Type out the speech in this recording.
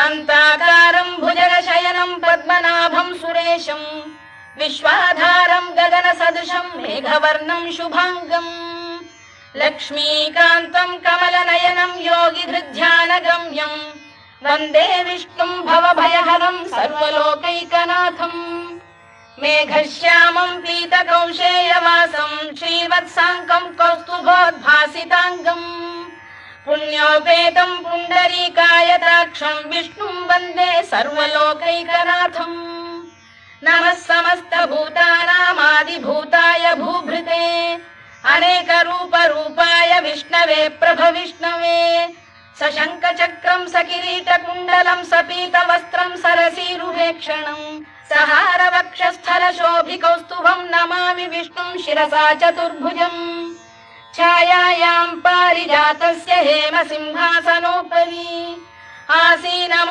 शान्ताकारं भुजगशयनं पद्मनाभं सुरेशं विश्वाधारं गगनसदृशं मेघवर्णं शुभांगं लक्ष्मीकान्तं कमलनयनं योगिधृध्यानगम्यं वन्दे विष्णुं भवभयहरं सर्वलोकैकनाथं मेघश्यामं पीतकौशेयवासं श्रीवत्साङ्कं कौस्तुभोद्भासिताङ्गम् पुण्योपेतं पुण्डरीकायताक्षं विष्णुं वन्दे सर्वलोकैकनाथम् नमः समस्तभूतानामादिभूताय भूभृते अनेकरूपरूपाय विष्णवे प्रभविष्णवे सशङ्खचक्रं सकिरीटकुण्डलं सपीतवस्त्रं सरसीरुहेक्षणं सहारवक्षस्थलशोभिकौस्तुभं नमामि विष्णुं शिरसा चतुर्भुजम् छायायां पारिजातस्य हेमसिंहासनोपरि आसीनम्